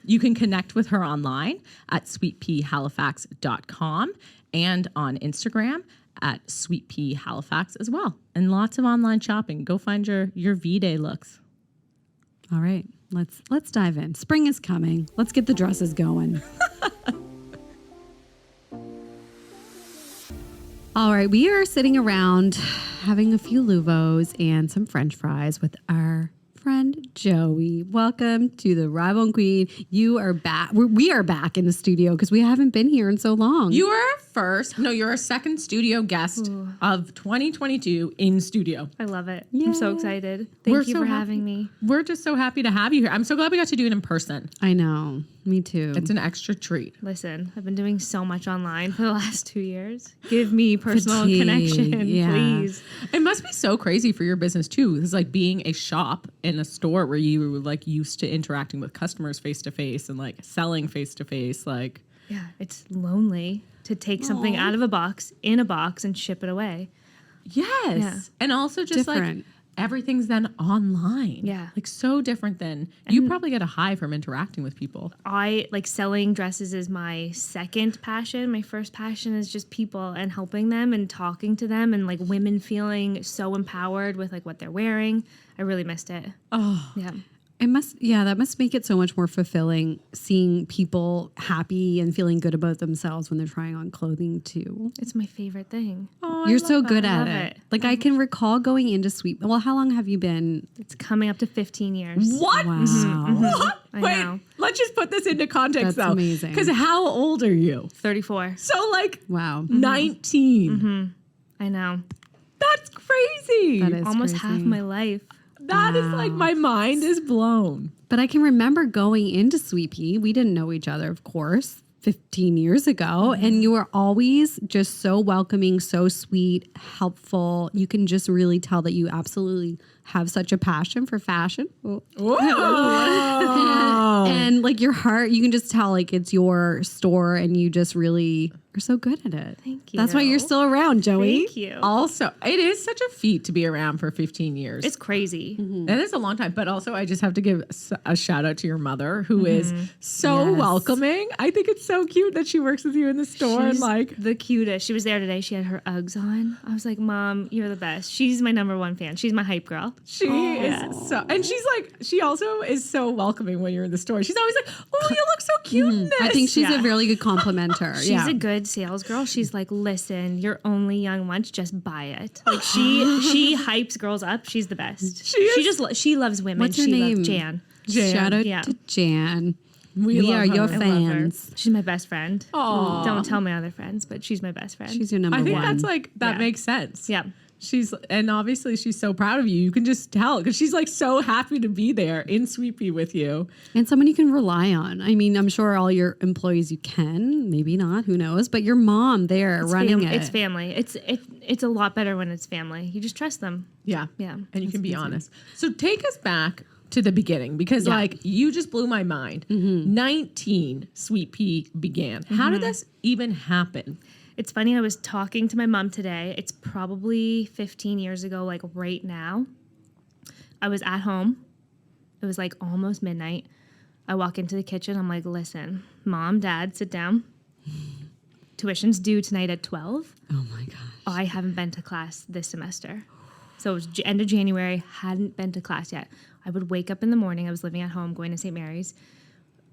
You can connect with her online at sweetpeahalifax.com and on Instagram at sweetpeahalifax as well. And lots of online shopping. Go find your V-Day looks. All right, let's dive in. Spring is coming. Let's get the dresses going. All right, we are sitting around having a few Luvos and some French fries with our friend Joey. Welcome to the Rival and Queen. You are back. We are back in the studio because we haven't been here in so long. You're our second studio guest of 2022 in studio. I love it. Yay. I'm so excited. Thank you for having me. We're just so happy to have you here. I'm so glad we got to do it in person. I know. Me too. It's an extra treat. Listen, I've been doing so much online for the last 2 years. Give me personal Fatigue, connection, yeah. please. It must be so crazy for your business too. It's like being a shop in a store where you were like used to interacting with customers face to face and like selling face to face. Like, Yeah, it's lonely to take something out of a box, in a box, and ship it away. yes. Yeah. And also just Different. like everything's then online. Yeah. Like so different than you probably get a high from interacting with people. I like selling dresses is my second passion. My first passion is just people and helping them and talking to them and like women feeling so empowered with like what they're wearing. I really missed it. Oh, Yeah. That must make it so much more fulfilling seeing people happy and feeling good about themselves when they're trying on clothing too. It's my favorite thing. You're so good I at love it. it. Like I can recall going into Sweet. Well, how long have you been? It's coming up to 15 years. what? Wow. What? I Wait, know. let's just put this into context That's though. amazing. Because how old are you? 34. So like Wow. 19. I know. That's crazy. That is Almost crazy. half my life. That is like my mind is blown. But I can remember going into Sweet Pea. We didn't know each other, of course, 15 years ago. And you were always just so welcoming, so sweet, helpful. You can just really tell that you absolutely have such a passion for fashion. Whoa. And like your heart, you can just tell like it's your store and you just really are so good at it. Thank you. That's why you're still around, Joey. Thank you. Also, it is such a feat to be around for 15 years. It's crazy. That is a long time. But also, I just have to give a shout out to your mother, who is so Yes. welcoming. I think it's so cute that she works with you in the store. And She's like, the cutest. She was there today. She had her Uggs on. I was like, Mom, you're the best. She's my number one fan. She's my hype girl. she is so, and she's like, she also is so welcoming when you're in the store. She's always like, oh, you look so cute in this. I think she's a Yeah. really good complimenter. She's a good sales girl. She's like, listen, you're only young once. Just buy it. Like she hypes girls up. She's the best. She loves women. What's her she name? loves Jan. Shout out Yeah. to Jan. We We love are your her. I love her. fans. She's my best friend. Aw. Don't tell my other friends, but she's my best friend. She's your number I think one. that's like, that Yeah. makes sense. yeah. And obviously she's so proud of you. You can just tell because she's like so happy to be there in Sweet Pea with you. And someone you can rely on. I mean, I'm sure all your employees you can, maybe not, who knows, but your mom there running it. It's family. It's a lot better when it's family. You just trust them. Yeah. Yeah. And you can be honest. So take us back to the beginning because like you just blew my mind. 19 Sweet Pea began. How did this even happen? It's funny, I was talking to my mom today. It's probably 15 years ago, like right now. I was at home. It was like almost midnight. I walk into the kitchen. I'm like, listen, Mom, Dad, sit down. Tuition's due tonight at 12. Oh my gosh. I haven't been to class this semester. So it was end of January, hadn't been to class yet. I would wake up in the morning. I was living at home, going to St. Mary's.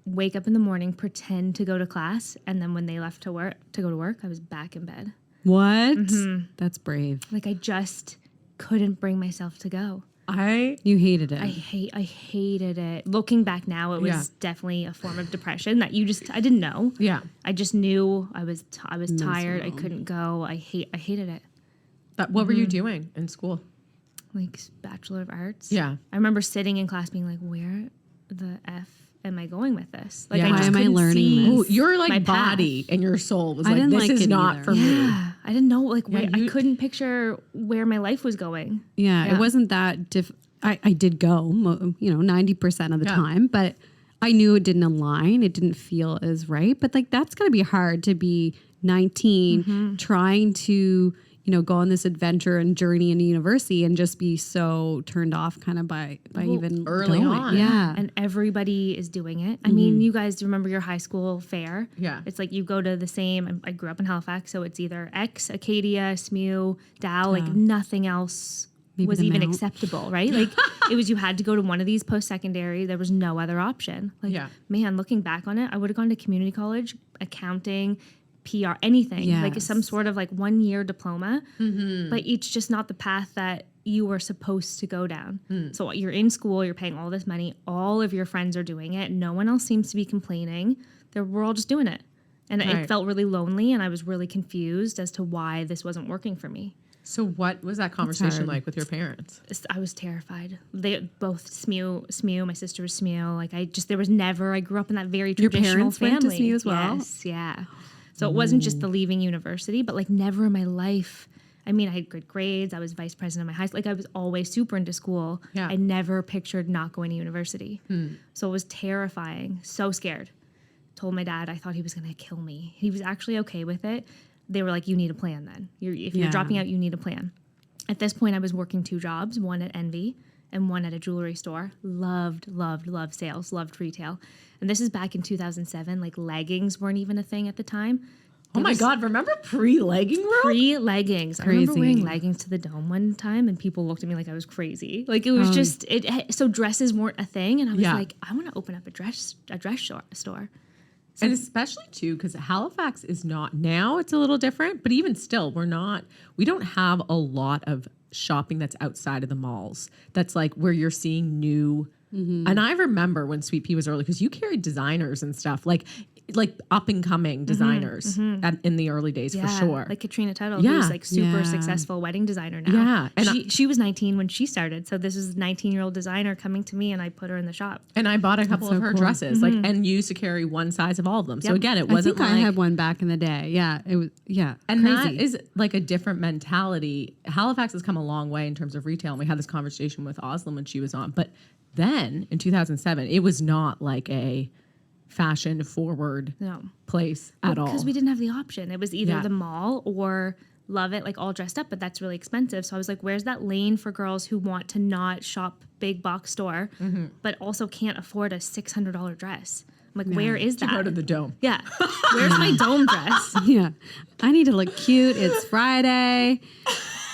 Wake up in the morning, pretend to go to class, and then when they left to go to work, I was back in bed. What? That's brave. Like I just couldn't bring myself to go. You hated it. I hated it. Looking back now, it was Yeah. definitely a form of depression that I didn't know. Yeah. I just knew I was tired. I couldn't go. I hated it. What were you doing in school? Like Bachelor of Arts. Yeah. I remember sitting in class being like, where the F am I going with this? Like Yeah. I Why just am I couldn't learning see this? Oh, your my like path. body and your soul was I like, didn't this like is it not either. for me. Yeah. I didn't know like where you- I couldn't picture where my life was going. Yeah, Yeah. it wasn't that I did go, 90% of the Yeah. time, but I knew it didn't align. It didn't feel as right. But like, that's going to be hard to be 19, trying to, go on this adventure and journey into university and just be so turned off kind of by even early going. on. Yeah. And everybody is doing it. I mean, you guys remember your high school fair? Yeah. It's like you go to the same, I grew up in Halifax, so it's either X, Acadia, SMU, Dow, like nothing else Maybe was the even Mount. acceptable, right? Like it was, you had to go to one of these post-secondary. There was no other option. Like, man, looking back on it, I would have gone to community college, accounting, PR, anything, like some sort of like 1 year diploma, but it's just not the path that you were supposed to go down. So you're in school, you're paying all this money, all of your friends are doing it, no one else seems to be complaining. We're all just doing it. And it felt really lonely, and I was really confused as to why this wasn't working for me. So what was that conversation like with your parents? I was terrified. They both SMU, my sister was SMU. Like I grew up in that very Your traditional parents family. went to SMU as well? Yes, yeah. So it wasn't just the leaving university, but like never in my life. I mean, I had good grades. I was vice president of my high school. Like I was always super into school. Yeah. I never pictured not going to university. So it was terrifying. So scared. Told my dad I thought he was going to kill me. He was actually okay with it. They were like, you need a plan then. If you're dropping out, you need a plan. At this point, I was working 2 jobs, one at Envy and one at a jewelry store. Loved sales, loved retail. And this is back in 2007. Like leggings weren't even a thing at the time. Oh my God, remember pre-legging world? Pre-leggings. I remember wearing leggings to the Dome one time and people looked at me like I was crazy. Like it was just, so dresses weren't a thing. And I was like, I want to open up a dress store. And especially too, because Halifax is not, now it's a little different, but even still, we don't have a lot of shopping that's outside of the malls. That's like where you're seeing new, and I remember when Sweet Pea was early, because you carried designers and stuff, like up and coming designers in the early days for sure. Like Katrina Tuttle, who's like super successful wedding designer now. Yeah. And she was 19 when she started. So this was a 19-year-old designer coming to me and I put her in the shop. And I bought a couple of her dresses, and used to carry one size of all of them. So again, it wasn't I had one back in the day. Yeah. It was, And crazy. that is like a different mentality. Halifax has come a long way in terms of retail. And we had this conversation with Oslam when she was on. But then in 2007, it was not like a fashion forward place at all. Because we didn't have the option. It was either the mall or love it, like all dressed up, but that's really expensive. So I was like, where's that lane for girls who want to not shop big box store, but also can't afford a $600 dress? I'm like, where is that? Go to the Dome. Yeah. Where's my Dome dress? Yeah. I need to look cute. It's Friday.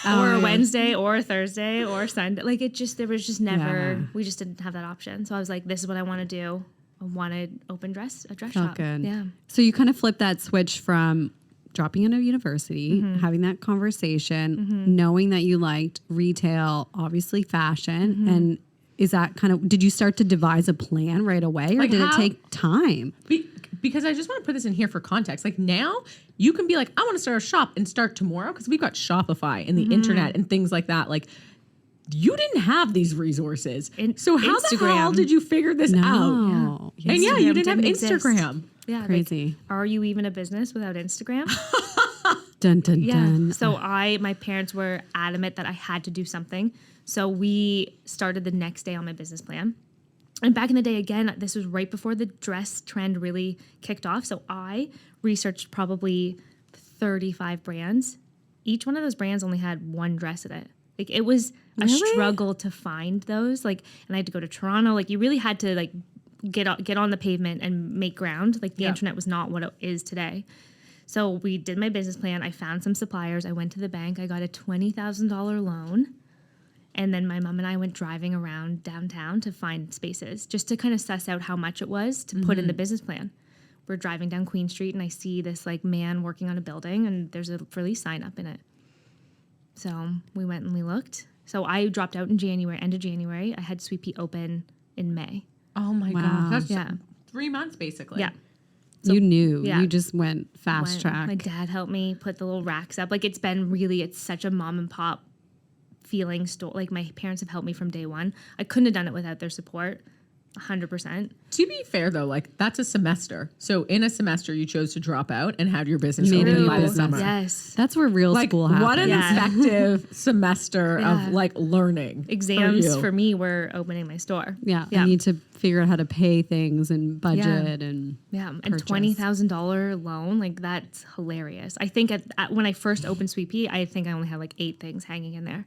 Or a Wednesday or a Thursday or Sunday. Like there was just never, we just didn't have that option. So I was like, this is what I want to do. I want to open a dress shop. Good. Yeah. So you kind of flip that switch from dropping into university, having that conversation, knowing that you liked retail, obviously fashion, and is that kind of, did you start to devise a plan right away, or did it take time? Because I just want to put this in here for context. Like now, you can be like, I want to start a shop and start tomorrow, because we've got Shopify and the internet and things like that. Like, you didn't have these resources. So how the hell did you figure this out? Yeah. And you didn't have exist. Instagram. Yeah. Crazy. Like, are you even a business without Instagram? Dun, dun, dun. So my parents were adamant that I had to do something. So we started the next day on my business plan. And back in the day, again, this was right before the dress trend really kicked off. So I researched probably 35 brands. Each one of those brands only had one dress in it. Like it was a struggle to find those. Like, and I had to go to Toronto. Like you really had to like get on the pavement and make ground. Like the internet was not what it is today. So we did my business plan. I found some suppliers. I went to the bank. I got a $20,000 loan. And then my mom and I went driving around downtown to find spaces just to kind of suss out how much it was to put in the business plan. We're driving down Queen Street and I see this like man working on a building and there's a for lease sign up in it. So we went and we looked. So I dropped out in January, end of January. I had Sweet Pea open in May. Oh my Wow. gosh. That's 3 months basically. Yeah. You knew. Yeah. You just went fast track. My dad helped me put the little racks up. Like it's such a mom and pop feeling store. Like my parents have helped me from day one. I couldn't have done it without their support. 100%. To be fair, though, like that's a semester. So in a semester, you chose to drop out and have your business Made a open new by the business. summer. Yes. That's where real Like school what an happens. effective semester Yeah. of like learning. Exams you. for me were opening my store. Yeah, Yeah. I need to figure out how to pay things and budget and Yeah, and purchase. $20,000 loan, like that's hilarious. I think when I first opened Sweet Pea, I think I only had like 8 things hanging in there.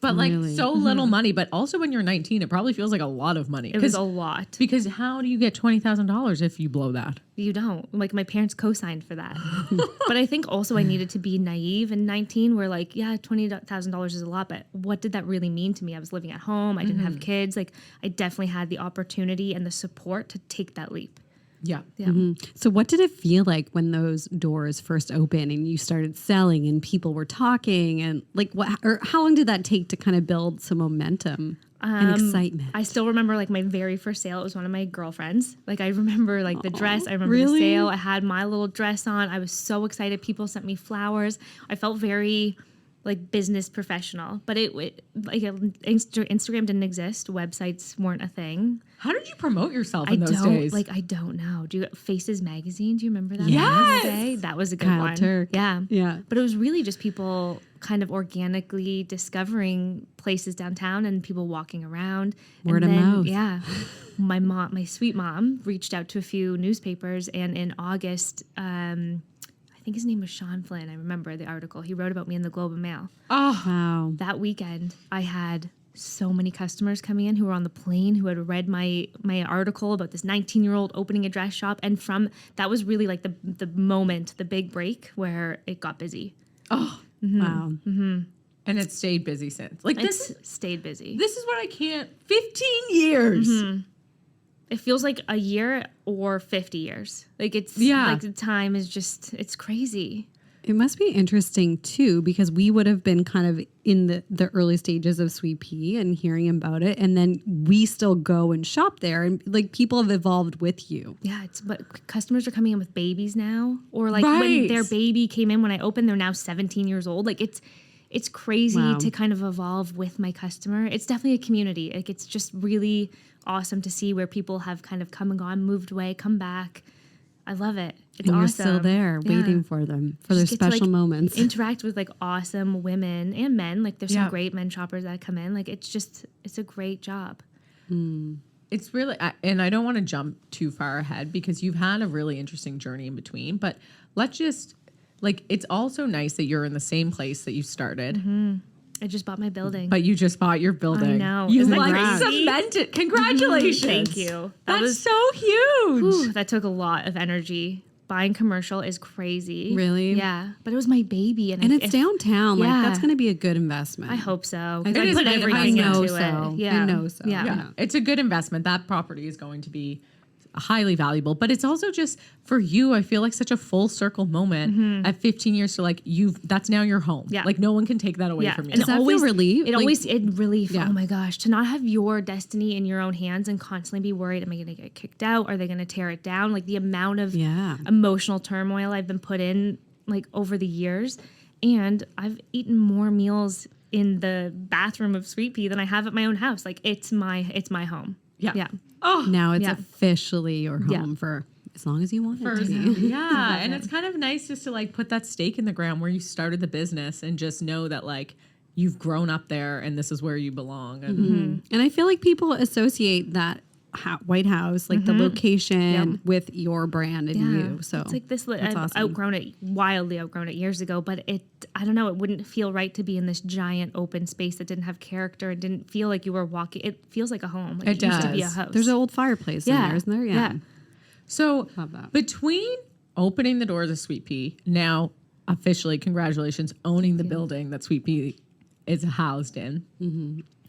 But like Really? so little money. But also when you're 19, it probably feels like a lot of money. It was a lot. Because how do you get $20,000 if you blow that? You don't. Like my parents co-signed for that. But I think also I needed to be naive in 19 where like, yeah, $20,000 is a lot, but what did that really mean to me? I was living at home. I didn't have kids. Like I definitely had the opportunity and the support to take that leap. Yeah. Yeah. So what did it feel like when those doors first opened and you started selling and people were talking and like what or how long did that take to kind of build some momentum and excitement? I still remember like my very first sale. It was one of my girlfriends. Like I remember like the dress. I remember really? the sale. I had my little dress on. I was so excited. People sent me flowers. I felt very like business professional, but it like Instagram didn't exist. Websites weren't a thing. How did you promote yourself I in those don't days? I don't know. Do you Faces magazine? Do you remember that? Yes! back in the day? That was a good Kyle one. Turk. Yeah. Yeah. But it was really just people kind of organically discovering places downtown and people walking around. Word and of then, mouth. Yeah. My sweet mom reached out to a few newspapers, and in August, I think his name was Sean Flynn. I remember the article. He wrote about me in the Globe and Mail. oh, Wow. That weekend, I had so many customers coming in who were on the plane who had read my article about this 19-year-old opening a dress shop, and from that was really like the moment, the big break where it got busy. oh, Wow. and it stayed busy since. Like It's stayed busy. this is what I can't. 15 years. It feels like a year or 50 years. Like it's like the time is just it's crazy. It must be interesting too, because we would have been kind of in the early stages of Sweet Pea and hearing about it. And then we still go and shop there and like people have evolved with you. Yeah, but customers are coming in with babies now, or like Right. when their baby came in when I opened, they're now 17 years old. Like it's crazy Wow. to kind of evolve with my customer. It's definitely a community. Like it's just really awesome to see where people have kind of come and gone, moved away, come back. I love it. It's And awesome. you're still there Yeah. waiting for them, for their Just get to, special like, moments. Interact with like awesome women and men. Like there's Yeah. some great men shoppers that come in. Like it's a great job. It's really, and I don't want to jump too far ahead because you've had a really interesting journey in between, but let's just, like, it's also nice that you're in the same place that you started, I just bought my building. but you just bought your building. I know. You Isn't that like crazy? cemented. Congratulations. Thank you. That's so huge. Whew, that took a lot of energy. Buying commercial is crazy. Really? Yeah. But it was my baby. And it's downtown. Like Yeah. that's going to be a good investment. I hope so. It I is put nice. everything I know into so. it. Yeah. I know so. Yeah. Yeah, it's a good investment. That property is going to be highly valuable, but it's also just for you, I feel like such a full circle moment at 15 years to like that's now your home. Yeah. Like no one can take that away Yeah. from you. And Does that feel relief? It Like- always relief. Yeah. Oh my gosh. To not have your destiny in your own hands and constantly be worried, am I gonna get kicked out? Are they gonna tear it down? Like the amount of Yeah. emotional turmoil I've been put in like over the years. And I've eaten more meals in the bathroom of Sweet Pea than I have at my own house. Like it's my home. Yeah. Yeah. Oh, Now it's Yeah. officially your Yeah. home for as long as you want it to first, be. yeah, and it's kind of nice just to like put that stake in the ground where you started the business and just know that like you've grown up there and this is where you belong. And And I feel like people associate that White House, like the location, with your brand and you. So it's like this. that's I've awesome. wildly outgrown it years ago, but I don't know, it wouldn't feel right to be in this giant open space that didn't have character and didn't feel like you were walking. It feels like a home. Like It used to be a does. house. There's an old fireplace in there, isn't there? Yeah. so Love that. between opening the doors of Sweet Pea, now officially, congratulations, owning the building that Sweet Pea is housed in.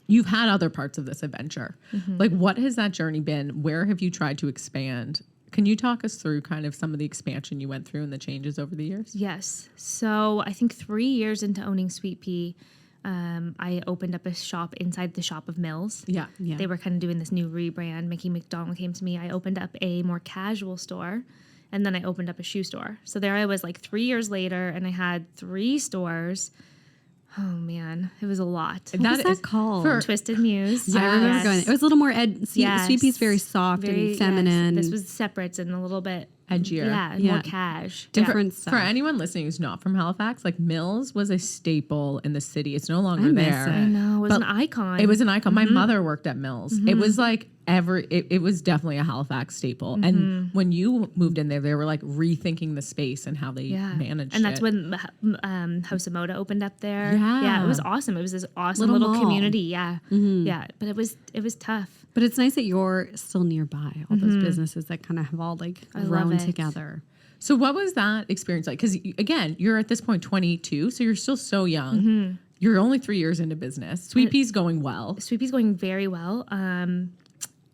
You've had other parts of this adventure. Like, what has that journey been? Where have you tried to expand? Can you talk us through kind of some of the expansion you went through and the changes over the years? Yes. So I think 3 years into owning Sweet Pea, I opened up a shop inside the Shop of Mills. Yeah. Yeah. They were kind of doing this new rebrand. Mickey McDonald came to me. I opened up a more casual store, and then I opened up a shoe store. So there I was like 3 years later, and I had 3 stores. Oh man, it was a lot. What was that called? for- Twisted Muse. I remember Yes. going. It was a little more Yes. Sweet Pea's very soft and feminine. Yes. This was separates and a little bit Edgier. Yeah, Yeah. more cash. Different stuff. For anyone listening who's not from Halifax, like Mills was a staple in the city. It's no longer I miss there. it. I know. It was But an icon. It was an icon. My mother worked at Mills. It was like it was definitely a Halifax staple. And when you moved in there, they were like rethinking the space and how they managed and that's it. when House of Moda opened up there. Yeah. It was awesome. It was this awesome Little little mall. community. Yeah, yeah. But it was tough. But it's nice that you're still nearby all those businesses that kind of have all like love grown it. together. So what was that experience like? Because again, you're at this point 22, so you're still so young. You're only 3 years into business. Sweet Pea's going well. Sweet Pea's going very well.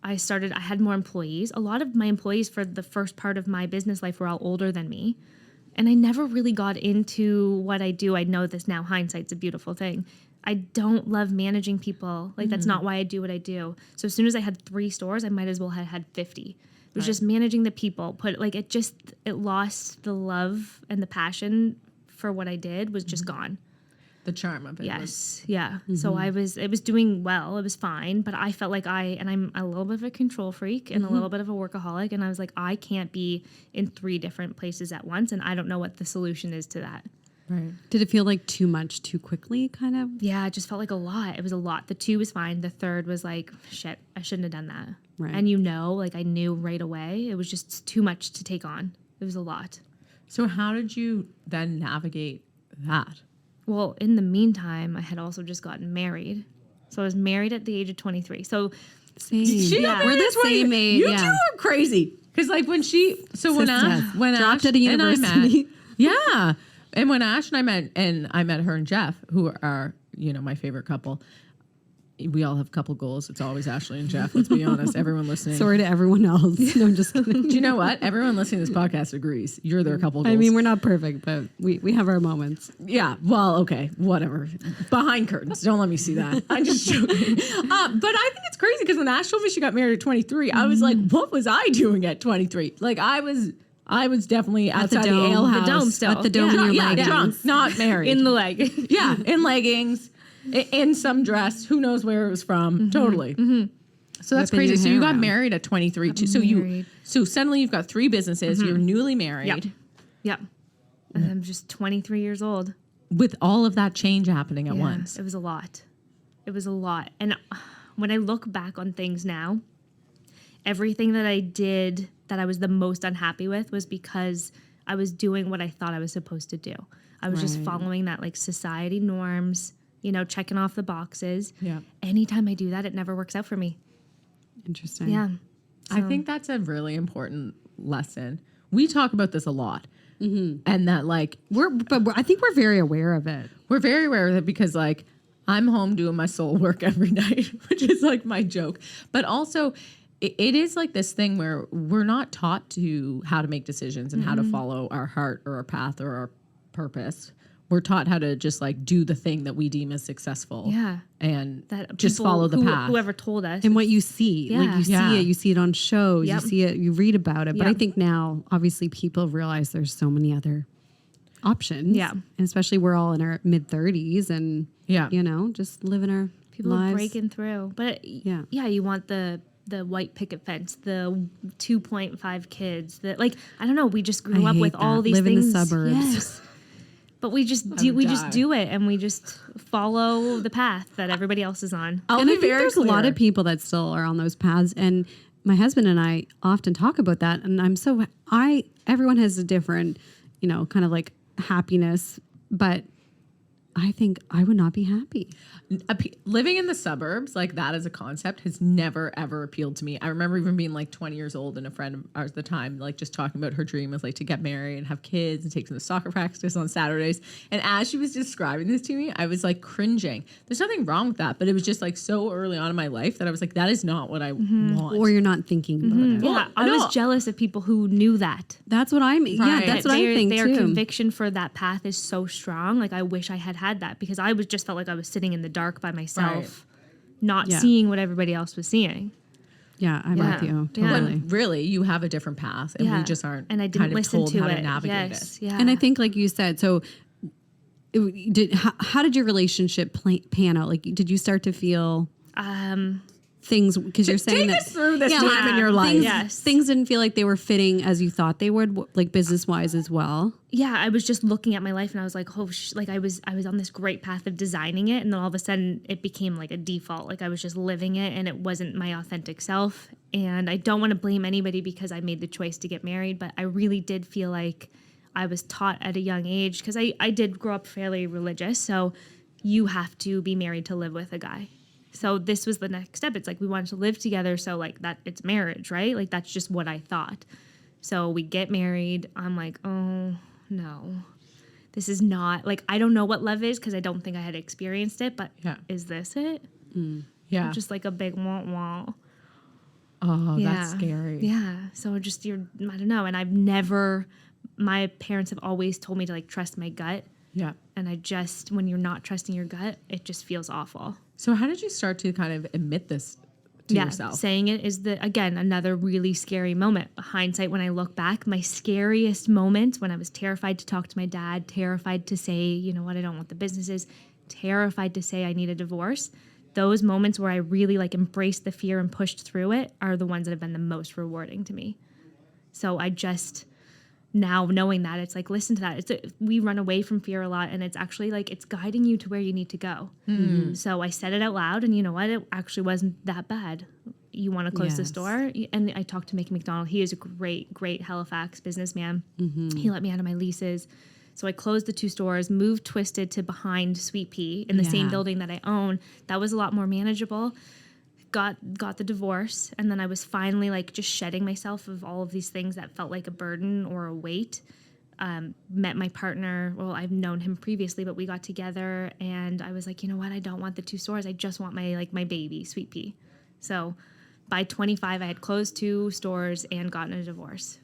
I had more employees. A lot of my employees for the first part of my business life were all older than me. And I never really got into what I do. I know this now. Hindsight's a beautiful thing. I don't love managing people. Like, that's not why I do what I do. So as soon as I had 3 stores, I might as well have had 50. It was just managing the people. It lost the love and the passion for what I did was just gone. The charm of it. Yes. Yeah. So it was doing well. It was fine, but I felt like I'm a little bit of a control freak and a little bit of a workaholic. And I was like, I can't be in 3 different places at once. And I don't know what the solution is to that. Right. Did it feel like too much too quickly, kind of? Yeah. It just felt like a lot. It was a lot. The 2 was fine. The 3rd was like, shit, I shouldn't have done that. Right. And I knew right away. It was just too much to take on. It was a lot. So how did you then navigate that? Well, in the meantime, I had also just gotten married. So I was married at the age of 23. So Same. She got We're married the at 20. same age. You yeah. two are crazy. Because like when Dropped Ash at a and I met, university. yeah, and when Ash and I met her and Jeff, who are my favorite couple. We all have couple goals. It's always Ashley and Jeff. Let's be honest. Everyone listening. Sorry to everyone else. No, I'm just kidding. Do you know what? Everyone listening to this podcast agrees. You're their couple goals. I mean, we're not perfect, but we have our moments. Yeah, well, okay, whatever. Behind curtains. Don't let me see that. I'm just joking. But I think it's crazy because when Ash told me she got married at 23, I was like, what was I doing at 23? Like, I was definitely outside the ale house. The dome still. At the dome in your Yeah, leggings. drunk, not married. in the leg. Yeah, in leggings, in some dress. Who knows where it was from? Totally. So that's Whipping crazy. your So you hair got around. married at 23 too. So suddenly you've got 3 businesses. You're newly married. Yep. And I'm just 23 years old. With all of that change happening at once. It was a lot. It was a lot. And when I look back on things now, everything that I did that I was the most unhappy with was because I was doing what I thought I was supposed to do. I was just following that like society norms, checking off the boxes. Yeah. Anytime I do that, it never works out for me. Interesting. Yeah. I think that's a really important lesson. We talk about this a lot. And that like I think we're very aware of it. we're very aware of it because like I'm home doing my soul work every night, which is like my joke. But also it is like this thing where we're not taught to how to make decisions and how to follow our heart or our path or our purpose. We're taught how to just like do the thing that we deem as successful. Yeah. And That just people follow the path. Whoever told us. And what you see. Like Yeah. you see it on shows, Yep. you see it, you read about it. But I Yep. think now, obviously, people realize there's so many other options. Yeah. And especially we're all in our mid 30s and, Yeah. just living our People lives. are breaking through. But Yeah. you want the white picket fence, the 2.5 kids, I don't know, we just grew I up hate with all that. these Live in things. the suburbs. Yes. But we just do it and we just follow the path that everybody else is on. I'll And be I think very there's a lot clear. of people that still are on those paths. And my husband and I often talk about that. And everyone has a different, kind of like happiness, but I think I would not be happy. Living in the suburbs like that as a concept has never ever appealed to me. I remember even being like 20 years old and a friend of ours at the time like just talking about her dream was like to get married and have kids and take them to soccer practice on Saturdays. And as she was describing this to me, I was like cringing. There's nothing wrong with that, but it was just like so early on in my life that I was like, that is not what I want. Or you're not thinking about it. Yeah, I was jealous of people who knew that. That's what I mean. Yeah, Right. that's what I think Their too. conviction for that path is so strong. Like I wish I had that because I just felt like I was sitting in the dark by myself, not Yeah. seeing what everybody else was seeing. Yeah, I'm with you. Yeah. Totally. But really, you have a different path and we just aren't And I didn't kind of listen told to how it. to navigate Yes, it. yeah. And I think, like you said, so How did your relationship pan out? Like, did you start to feel things? Because you're saying Take that us through this time in your life. Yes. things didn't feel like they were fitting as you thought they would, like business wise as well. Yeah, I was just looking at my life and I was like, like I was on this great path of designing it, and then all of a sudden it became like a default. Like I was just living it, and it wasn't my authentic self. And I don't want to blame anybody because I made the choice to get married, but I really did feel like I was taught at a young age, because I did grow up fairly religious, so you have to be married to live with a guy. So this was the next step. It's like we wanted to live together, so like that it's marriage, right? Like that's just what I thought. So we get married. I'm like, oh no, this is not, like, I don't know what love is because I don't think I had experienced it, but is this it? Yeah. Just like a big wah. Oh, Yeah. that's scary. Yeah. So just I don't know. And my parents have always told me to like trust my gut. Yeah. And when you're not trusting your gut, it just feels awful. So how did you start to kind of admit this to yourself? Saying it is again, another really scary moment. Hindsight, when I look back, my scariest moment when I was terrified to talk to my dad, terrified to say, you know what, I don't want the businesses, terrified to say I need a divorce. Those moments where I really like embraced the fear and pushed through it are the ones that have been the most rewarding to me. So I just, now knowing that, it's like, listen to that. We run away from fear a lot, and it's actually like it's guiding you to where you need to go. Mm-hmm. So I said it out loud, and you know what? It actually wasn't that bad. You want to close the store? And I talked to Mickey McDonald. He is a great Halifax businessman. Mm-hmm. He let me out of my leases. So I closed the 2 stores, moved Twisted to behind Sweet Pea in the same building that I own. That was a lot more manageable. Got the divorce, and then I was finally like just shedding myself of all of these things that felt like a burden or a weight. Met my partner. Well, I've known him previously, but we got together, and I was like, you know what? I don't want the 2 stores. I just want my baby, Sweet Pea. So by 25, I had closed 2 stores and gotten a divorce.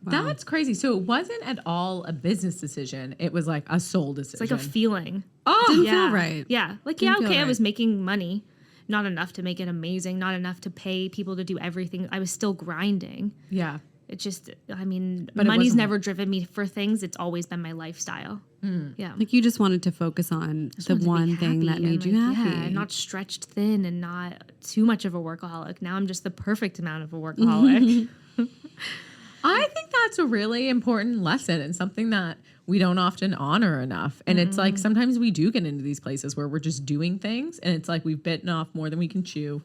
Wow. That's crazy. So it wasn't at all a business decision. It was like a soul decision. It's like a feeling. Oh, Didn't feel right. Yeah. Like, Didn't feel I right. was making money. Not enough to make it amazing. Not enough to pay people to do everything. I was still grinding. yeah. It just, I mean, But it money's wasn't- never driven me for things. It's always been my lifestyle. Yeah. Like you just wanted to focus on the Wanted to be one thing that happy made and, you like, happy. Yeah, and not stretched thin and not too much of a workaholic. Now I'm just the perfect amount of a workaholic. I think that's a really important lesson and something that we don't often honor enough. And it's like sometimes we do get into these places where we're just doing things, and it's like we've bitten off more than we can chew.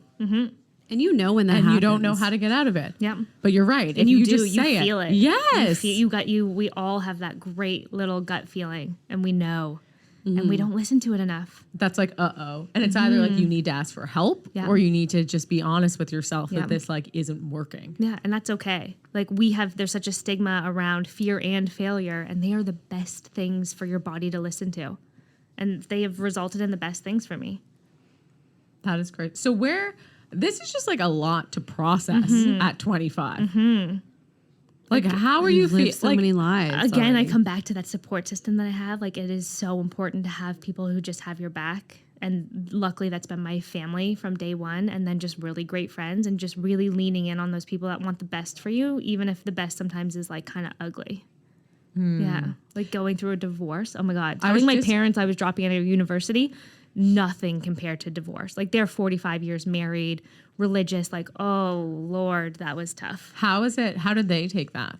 And you know when that And happens. you don't know how to get out of it. Yeah. But you're right. And if you just you say feel it. Yes. We all have that great little gut feeling, and we know. And we don't listen to it enough. That's like, uh-oh. And it's either like you need to ask for help or you need to just be honest with yourself that this like isn't working. Yeah, and that's okay. Like there's such a stigma around fear and failure, and they are the best things for your body to listen to. And they have resulted in the best things for me. That is great. So this is just like a lot to process at 25. Like, how are you You've feeling? lived so many lives. Again, already. I come back to that support system that I have. Like, it is so important to have people who just have your back. And luckily, that's been my family from day one. And then just really great friends, and just really leaning in on those people that want the best for you, even if the best sometimes is like kind of ugly. Yeah. Like going through a divorce. Oh my God. Telling my parents I was dropping out of university, nothing compared to divorce. Like, they're 45 years married, religious. Like, oh Lord, that was tough. How is it? How did they take that?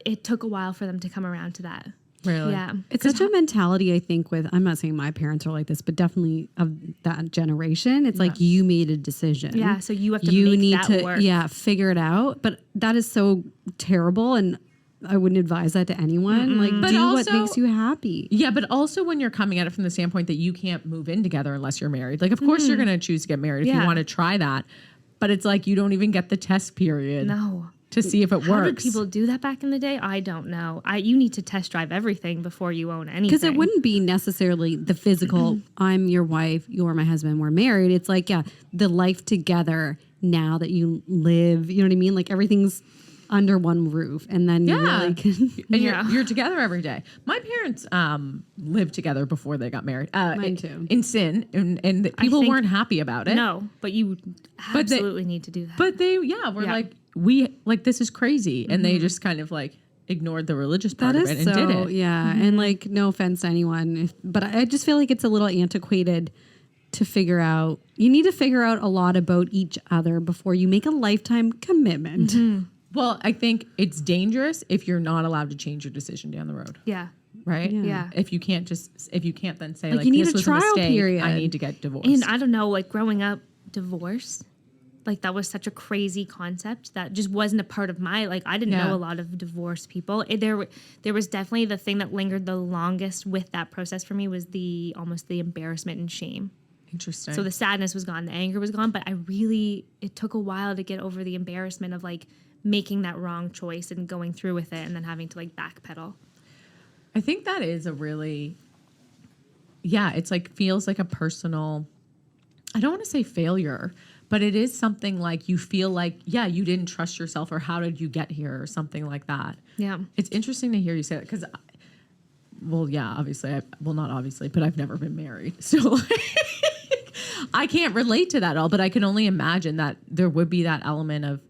It took a while for them to come around to that. Really? Yeah. It's such a mentality, I think, I'm not saying my parents are like this, but definitely of that generation. It's like you made a decision. Yeah, so you have to make that work. Yeah, figure it out. But that is so terrible, and I wouldn't advise that to anyone. Like, But do also- what makes you happy. Yeah, but also when you're coming at it from the standpoint that you can't move in together unless you're married. Like, of course you're going to choose to get married if you Yeah. want to try that. But it's like you don't even get the test period No. to see if it How did works. people do that back in the day? I don't know. You need to test drive everything before you own anything. Because it wouldn't be necessarily the physical, I'm your wife, you're my husband, we're married. It's like, yeah, the life together now that you live, you know what I mean? Like everything's under one roof, and then you really can. And Yeah. you're together every day. My parents lived together before they got married. Mine too. In sin, and people think- weren't happy about it. No, but you But they- absolutely need to do that. But they, were Yeah. like, this is crazy. And they just kind of like ignored the religious part That of is it and so, did it. yeah. And like, no offense to anyone, but I just feel like it's a little antiquated to figure out. You need to figure out a lot about each other before you make a lifetime commitment. Well, I think it's dangerous if you're not allowed to change your decision down the road, Yeah. right? Yeah. If you can't then say like you need this a was trial a mistake, period. I need to get divorced. And I don't know, like growing up, divorce, like that was such a crazy concept that just wasn't a part of my, like I didn't Yeah. know a lot of divorced people. There was definitely the thing that lingered the longest with that process for me was almost the embarrassment and shame. Interesting. So the sadness was gone, the anger was gone, but it took a while to get over the embarrassment of like making that wrong choice and going through with it and then having to like backpedal. I think that is a really, it's like feels like a personal, I don't want to say failure, but it is something like you feel like, you didn't trust yourself or how did you get here or something like that. Yeah. It's interesting to hear you say that because, obviously, not obviously, but I've never been married. So like, I can't relate to that at all, but I can only imagine that there would be that element of,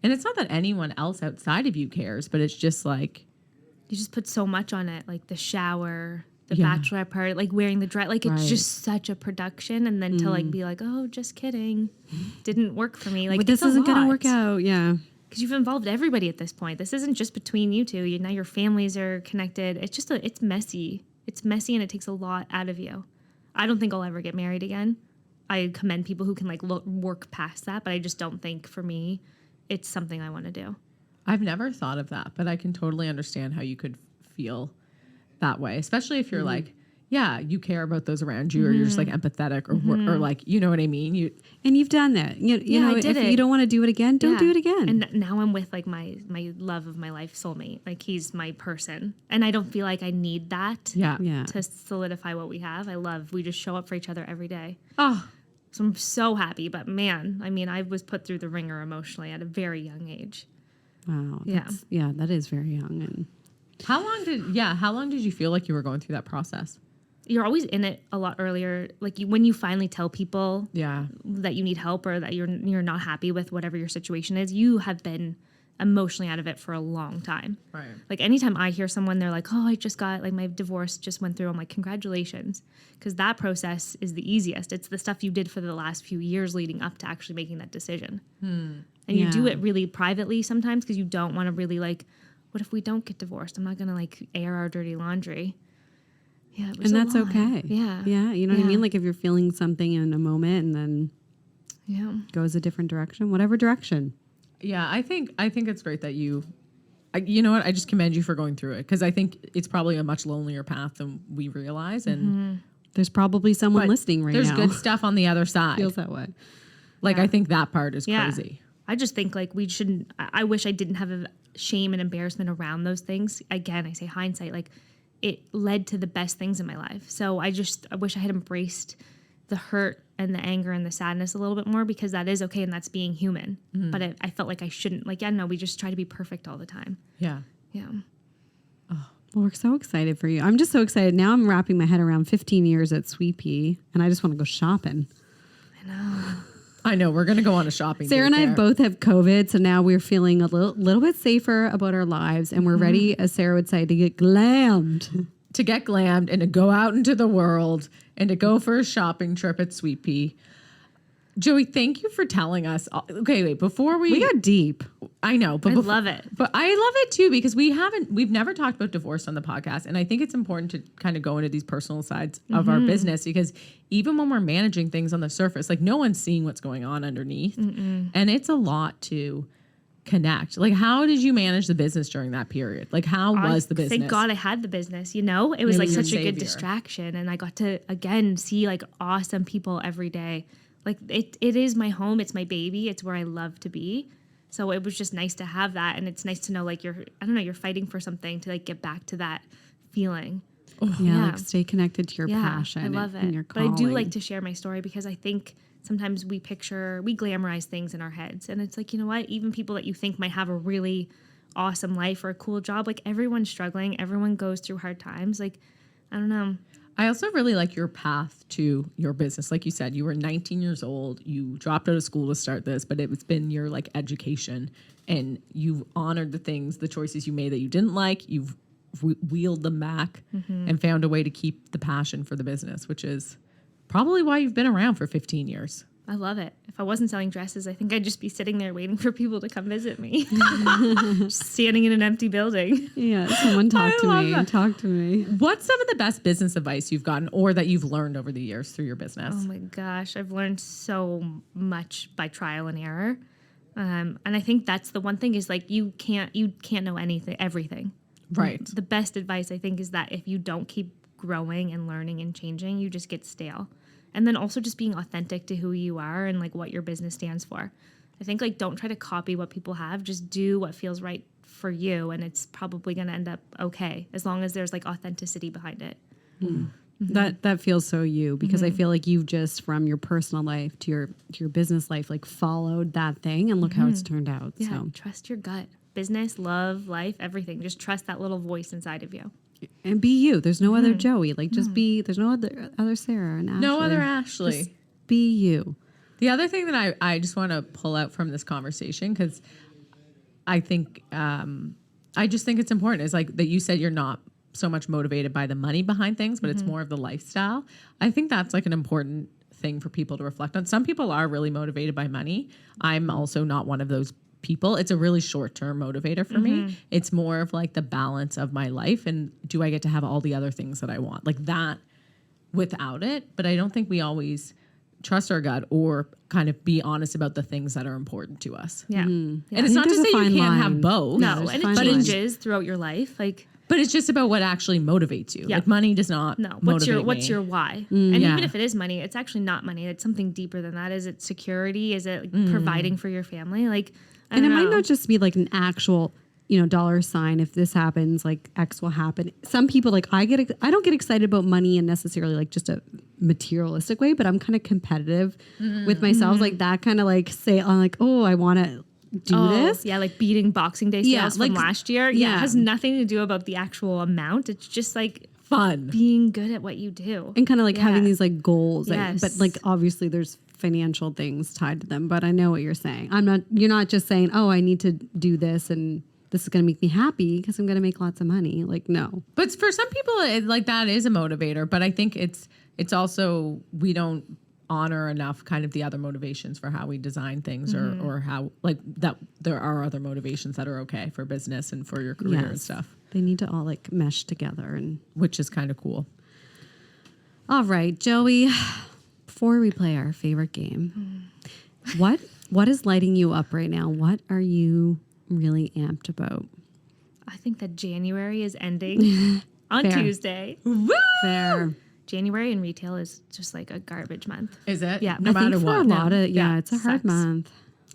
and it's not that anyone else outside of you cares, but it's just like, You just put so much on it, like the shower, the Yeah. bachelorette party, like wearing the dress. Like it's Right. just such a production. And then to like be like, oh, just kidding. Didn't work for me. Like But this it's a isn't going to lot. work out. Yeah. Because you've involved everybody at this point. This isn't just between you two. Now your families are connected. It's just it's messy. It's messy and it takes a lot out of you. I don't think I'll ever get married again. I commend people who can like work past that, but I just don't think for me it's something I want to do. I've never thought of that, but I can totally understand how you could feel that way, especially if you're like, you care about those around you, or you're just like empathetic, or like, you know what I mean? And you've done that. You know, I did if it. you don't want to do it again, don't Yeah. do it again. And now I'm with like my love of my life soulmate. Like he's my person. And I don't feel like I need that Yeah. yeah. to solidify what we have. We just show up for each other every day. Oh, So I'm so happy. But man, I mean, I was put through the ringer emotionally at a very young age. Wow. Yeah. That is very young. And how long did you feel like you were going through that process? You're always in it a lot earlier. Like when you finally tell people Yeah. that you need help or that you're not happy with whatever your situation is, you have been emotionally out of it for a long time. Right. Like anytime I hear someone, they're like, oh, I just got, like my divorce just went through. I'm like, congratulations. Because that process is the easiest. It's the stuff you did for the last few years leading up to actually making that decision. And you do Yeah. it really privately sometimes because you don't want to really like, what if we don't get divorced? I'm not going to like air our dirty laundry. Yeah, it was and a that's lot. okay. Yeah. Yeah. You know what I Yeah. mean? Like if you're feeling something in a moment and then Yeah. goes a different direction, whatever direction. Yeah, I think it's great that you know what? I just commend you for going through it because I think it's probably a much lonelier path than we realize. And There's probably someone but listening right there's now. good stuff on the other side. Feels that way. Like I think that part is Yeah. crazy. I just think like we shouldn't, I wish I didn't have a shame and embarrassment around those things. Again, I say hindsight, like it led to the best things in my life. So I wish I had embraced the hurt and the anger and the sadness a little bit more because that is okay and that's being human. But I felt like I shouldn't, like, no, we just try to be perfect all the time. Yeah. Yeah. Well, we're so excited for you. I'm just so excited. Now I'm wrapping my head around 15 years at Sweet Pea and I just want to go shopping. I know. We're going to go on a shopping Sarah date and I there. both have COVID, so now we're feeling a little bit safer about our lives, and we're ready, as Sarah would say, to get glammed. To get glammed and to go out into the world and to go for a shopping trip at Sweet Pea. Joey, thank you for telling us. Okay, wait, before We got deep. I know, but I before, love it. But I love it too because we've never talked about divorce on the podcast. And I think it's important to kind of go into these personal sides of our business because even when we're managing things on the surface, like no one's seeing what's going on underneath. And it's a lot to connect. Like, how did you manage the business during that period? Like, how was the business? Thank God I had the business, you know? It was Yeah, like you're such a good savior. distraction. And I got to, again, see like awesome people every day. Like it is my home. It's my baby. It's where I love to be. So it was just nice to have that. And it's nice to know like you're fighting for something to like get back to that feeling. Yeah, like stay connected to your Yeah, passion. I love and it. your But I do calling. like to share my story because I think sometimes we glamorize things in our heads. And it's like, you know what? Even people that you think might have a really awesome life or a cool job, like everyone's struggling. Everyone goes through hard times. Like, I don't know. I also really like your path to your business. Like you said, you were 19 years old. You dropped out of school to start this, but it's been your like education, and you've honored the things, the choices you made that you didn't like. You've wheeled them back and found a way to keep the passion for the business, which is probably why you've been around for 15 years. I love it. If I wasn't selling dresses, I think I'd just be sitting there waiting for people to come visit me. Just standing in an empty building. Yeah, someone talk to me. Talk to me. What's some of the best business advice you've gotten or that you've learned over the years through your business? Oh my gosh, I've learned so much by trial and error. And I think that's the one thing is like you can't know everything. Right. The best advice I think is that if you don't keep growing and learning and changing, you just get stale. And then also just being authentic to who you are and like what your business stands for. I think like don't try to copy what people have. Just do what feels right for you, and it's probably going to end up okay as long as there's like authenticity behind it. That feels so you, because I feel like you've just from your personal life to your business life like followed that thing, and look how it's turned out. Yeah, So trust your gut. Business, love, life, everything. Just trust that little voice inside of you. and be you. There's no other Joey. Like just be. There's no other Sarah and Ashley. No other Ashley. Just be you. The other thing that I just want to pull out from this conversation, because I think I just think it's important, is like that you said you're not so much motivated by the money behind things, but it's more of the lifestyle. I think that's like an important thing for people to reflect on. Some people are really motivated by money. I'm also not one of those people. It's a really short-term motivator for me. It's more of like the balance of my life, and do I get to have all the other things that I want, like that without it. But I don't think we always trust our gut or kind of be honest about the things that are important to us. Yeah. And it's not to there's a say you fine can't line. have both. No, there's and fine it line. changes throughout your life. Like But it's just about what actually motivates you. Yeah. Like money does not no, motivate what's me. your why? And Yeah. even if it is money, it's actually not money. It's something deeper than that. Is it security? Is it like providing for your family? Like I And it don't might know. not just be like an actual, dollar sign. If this happens, like X will happen. Some people like I don't get excited about money in necessarily like just a materialistic way, but I'm kind of competitive with myself. Like that kind of like say on like, oh, I want to do this. Yeah, like beating Boxing Day Yeah, sales from like- last year. Yeah, yeah. it has nothing to do about the actual amount. It's just like Fun. being good at what you do. And kind of like Yeah. having these like goals. Yes. But like obviously there's financial things tied to them, but I know what you're saying. You're not just saying, oh, I need to do this and this is going to make me happy because I'm going to make lots of money. Like, no. But for some people, like that is a motivator. But I think it's also, we don't honor enough kind of the other motivations for how we design things or how like that there are other motivations that are okay for business and for your career and Yes. stuff, They need to all like mesh together. And which is kind of cool. all right, Joey, before we play our favorite game, what is lighting you up right now? What are you really amped about? I think that January is ending on Fair. Tuesday. Fair. January in retail is just like a garbage month. Is it? Yeah. No I matter For what. a lot of Yeah, it's a hard sucks. month.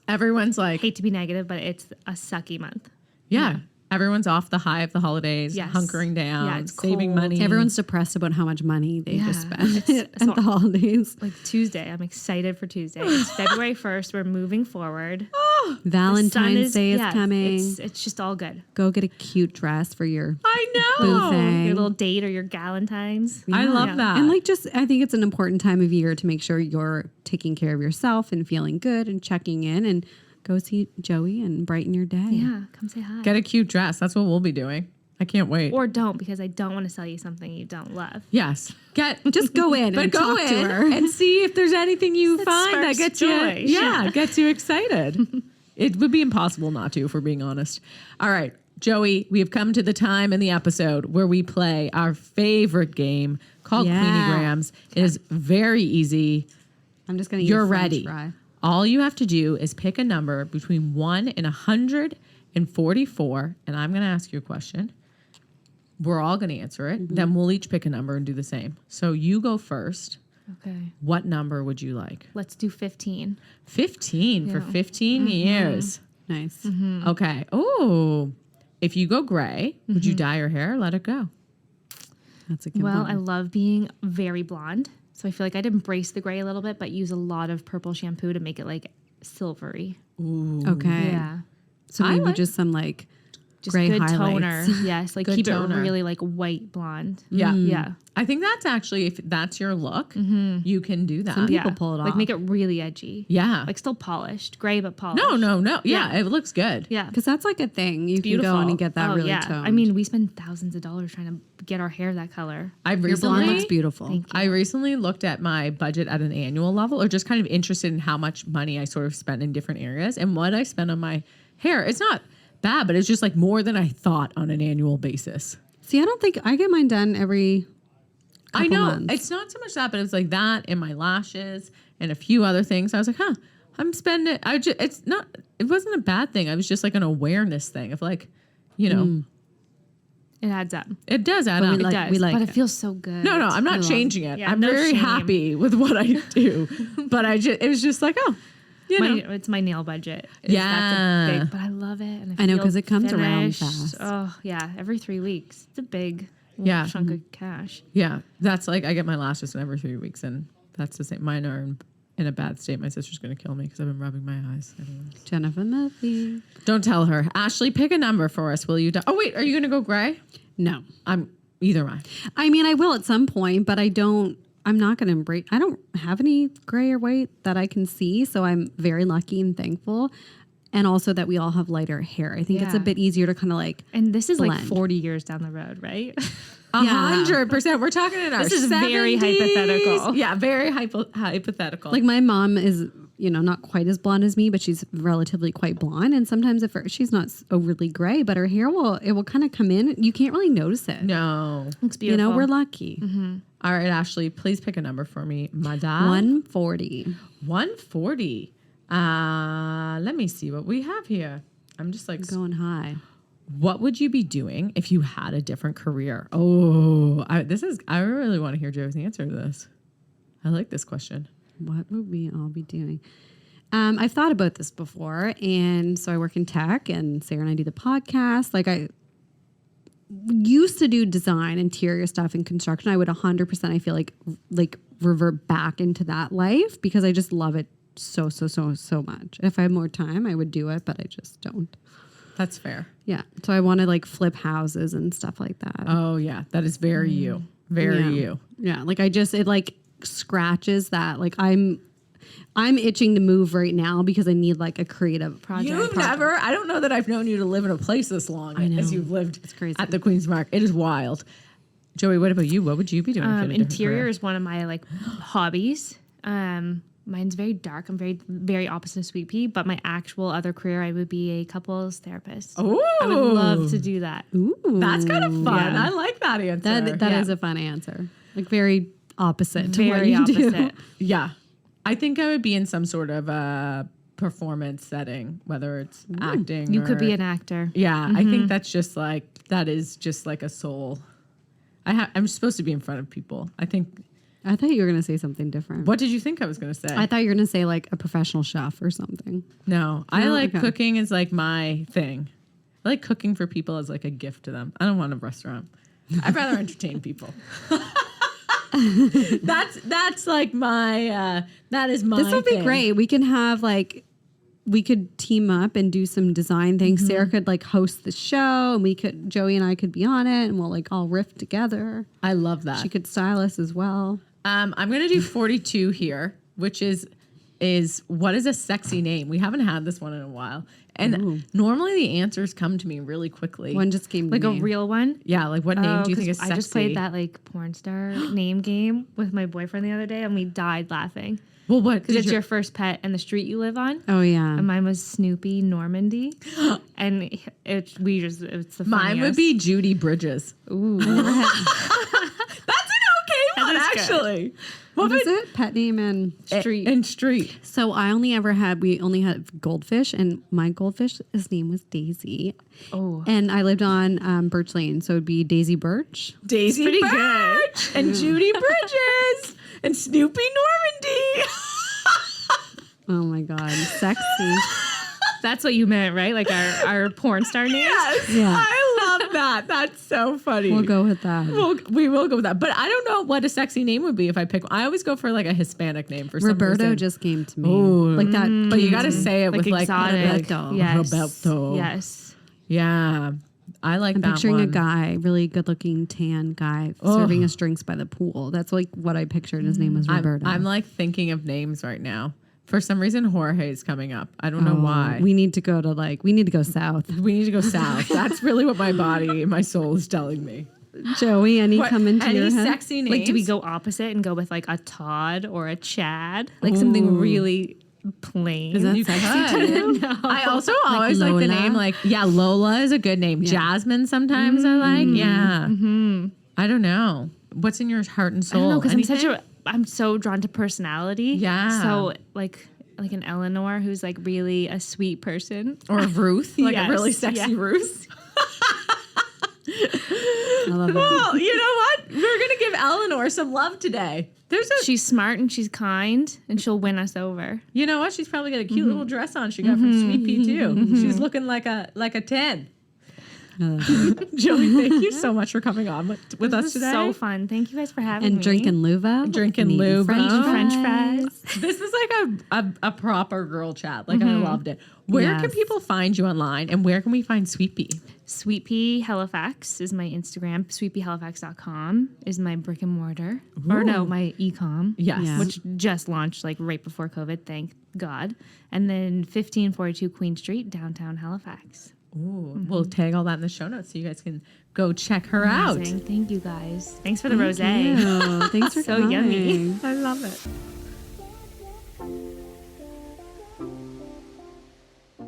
Everyone's like, Hate to be negative, but it's a sucky month. yeah. Everyone's off the high of the holidays, Yes. hunkering down, Yeah, it's saving cold. money. Everyone's depressed about how much money they just Yeah. spent at so- the holidays. Like Tuesday, I'm excited for Tuesday. It's February 1st. We're moving forward. The sun Valentine's Day is yeah, coming. It's just all good. Go get a cute dress for your I know. boo thing. Your little date or your galentine's. I love Yeah. that. And like I think it's an important time of year to make sure you're taking care of yourself and feeling good and checking in, and go see Joey and brighten your day. Yeah, come say hi. Get a cute dress. That's what we'll be doing. I can't wait. Or don't, because I don't want to sell you something you don't love. Yes. Just go in But and go talk in to her. and see if there's anything you That find that sparks gets joy. you, Yeah. gets you excited. It would be impossible not to, if we're being honest. All right, Joey, we have come to the time in the episode where we play our favorite game called Yeah. Queenie Grams. It is very easy. I'm just gonna eat You're a French ready. fry. All you have to do is pick a number between 1 and 144, and I'm going to ask you a question. We're all going to answer it. Mm-hmm. Then we'll each pick a number and do the same. So you go first. Okay. What number would you like? Let's do 15. 15 for 15 years. Nice. Okay. Oh, if you go gray, would you dye your hair or let it go? That's a good Well, one. I love being very blonde. So I feel like I'd embrace the gray a little bit, but use a lot of purple shampoo to make it like silvery. Okay. Yeah. So I maybe like- just some like just Gray good highlights. toner. Yes, like Good keep toner. it really like white blonde. Yeah. Yeah. I think that's actually, if that's your look, you can do that. Some people Yeah. pull it Like off. make it really edgy. Yeah. Like still polished, gray but polished. No. Yeah, Yeah. it looks good. Yeah. Because that's like a thing. You can Beautiful. go in and get that oh, really yeah. toned. I mean, we spend thousands of dollars trying to get our hair that color. I your blonde recently looks beautiful. Thank you. I recently looked at my budget at an annual level, or just kind of interested in how much money I sort of spent in different areas, and what I spent on my hair. It's not bad, but it's just like more than I thought on an annual basis. See, I don't think I get mine done every I couple know months. it's not so much that, but it's like that and my lashes and a few other things. I was like, I'm spending. It wasn't a bad thing. I was just like an awareness thing of like, It adds up. it does add But up. we It like- does. we like but it. it feels so good. No, I'm not love changing it. Yeah, I'm no very shame. happy with what I do, but it was just like, It's my nail budget. That's Yeah. a big, but I love it. And I know, feel 'cause it comes around finished. fast. Oh yeah, every 3 weeks. It's a big Yeah. chunk of cash. Yeah, that's like I get my lashes every 3 weeks, and that's the same. Mine are in a bad state. My sister's gonna kill me because I've been rubbing my eyes. Anyways. Jennifer Murphy. Don't tell her. Ashley, pick a number for us, will you? Oh wait, are you gonna go gray? No. Either way. I mean, I will at some point, but I'm not going to embrace. I don't have any gray or white that I can see, so I'm very lucky and thankful. And also that we all have lighter hair. I think it's a Yeah. bit easier to kind of like. And this is like Blend. 40 years down the road, right? 100%. We're talking in our This is very 70s. hypothetical. Yeah, very hypothetical. Like my mom is, not quite as blonde as me, but she's relatively quite blonde. And sometimes she's not overly gray, but her hair will kind of come in. You can't really notice it. no. Looks beautiful. We're lucky. All right, Ashley, please pick a number for me, madame. 140. 140. Let me see what we have here. I'm just like, Going high. what would you be doing if you had a different career? Oh, I really want to hear Joe's answer to this. I like this question. What would we all be doing? I've thought about this before, and so I work in tech, and Sarah and I do the podcast. Like I used to do design, interior stuff, and construction. I would 100%. I feel like revert back into that life because I just love it so much. If I had more time, I would do it, but I just don't. That's fair. Yeah, so I want to like flip houses and stuff like that. Oh yeah, that is very you. Very Yeah. you. Yeah, like it like scratches that. Like I'm itching to move right now because I need like a creative project. I don't know that I've known you to live in a place this long I know. as you've lived It's crazy. at the Queen's Mark. It is wild. Joey, what about you? What would you be doing? If you had a different Interior career? is one of my like hobbies. Mine's very dark. I'm very, very opposite of Sweet Pea, but my actual other career, I would be a couples therapist. Oh, I would love to do that. Ooh, That's kind of fun. yeah. I like that answer. That is a fun answer. Like very opposite to what Very you do. opposite. Yeah. I think I would be in some sort of performance setting, whether it's acting. You could be or- an actor. Yeah, I think that is just like a soul. I'm supposed to be in front of people. I think. I thought you were going to say something different. What did you think I was going to say? I thought you were going to say like a professional chef or something. No, I No? like Okay. cooking is like my thing. I like cooking for people as like a gift to them. I don't want a restaurant. I'd rather entertain people. That's like my that is my This would be thing. great. We can have like, we could team up and do some design things. Sarah could like host the show and Joey and I could be on it and we'll like all riff together. I love that. She could style us as well. I'm gonna do 42 here, which is what is a sexy name? We haven't had this one in a while. And normally the answers come to me really quickly. One just came to Like me. a real one. Yeah, like what name do you think is 'cause sexy? I just played that like porn star name game with my boyfriend the other day and we died laughing. Well, what? Because it's your first pet and the street you live on. Oh yeah. And mine was Snoopy Normandy. And it's the Mine would funniest. be Judy Bridges. Ooh. That's an okay one, is good. actually. What is it? Pet name and street. And street. So we only had goldfish, and my goldfish, his name was Daisy. Oh. And I lived on Birch Lane, so it'd be Daisy Birch. Daisy pretty Birch and Judy Bridges and Snoopy Normandy. Oh my God, sexy. That's what you meant, right? Like our porn star names? Yes, Yeah. I love that. That's so funny. We'll go with that. We will go with that. But I don't know what a sexy name would be if I pick. I always go for like a Hispanic name for some Roberto reason. just came to me. Ooh. Like that. But you came got to to me. say it Like with like exotic. Roberto. Yes. Roberto. Yes. Yeah. I like I'm that picturing a one. guy, really good looking tan guy serving us drinks by the pool. That's like what I pictured. His name was Roberto. I'm like thinking of names right now. For some reason, Jorge is coming up. I don't know why. We need to go south. We need to go south. That's really what my body and my soul is telling me. Joey, any come into Any your head? sexy names? Like, do we go opposite and go with like a Todd or a Chad? Like something really plain. Is that You sexy could. to you? I also always like the Lola? name, like, Lola is a good name. Jasmine sometimes I like. Yeah. I don't know. What's in your heart and I don't soul? know, because Anything? I'm so drawn to personality. Yeah. So like an Eleanor who's like really a sweet person. Or Ruth, like a Yes, really sexy yeah. Ruth. I love it. Well, you know what? We're going to give Eleanor some love today. She's smart and she's kind and she'll win us over. You know what? She's probably got a cute little dress on she got from Sweet Pea too. She's looking like a 10. Joey, thank you so much for coming on with us This is today. so fun. Thank you guys for having me. And drinking Luva. Drinking and eating Luva. French French fries. fries. This is like a proper girl chat. Like I loved it. Where can Yes. people find you online, and where can we find Sweet Pea? Sweet Pea Halifax is my Instagram. sweetpeahalifax.com is my brick and mortar. Or no, my e-com. Yes. Yeah. Which just launched like right before COVID, thank God. And then 1542 Queen Street, downtown Halifax. Ooh, we'll tag all that in the show notes so you guys can go check her out. Amazing. Thank you guys. Thanks for the Thank rosé. you. Thanks for So coming. yummy. I love it.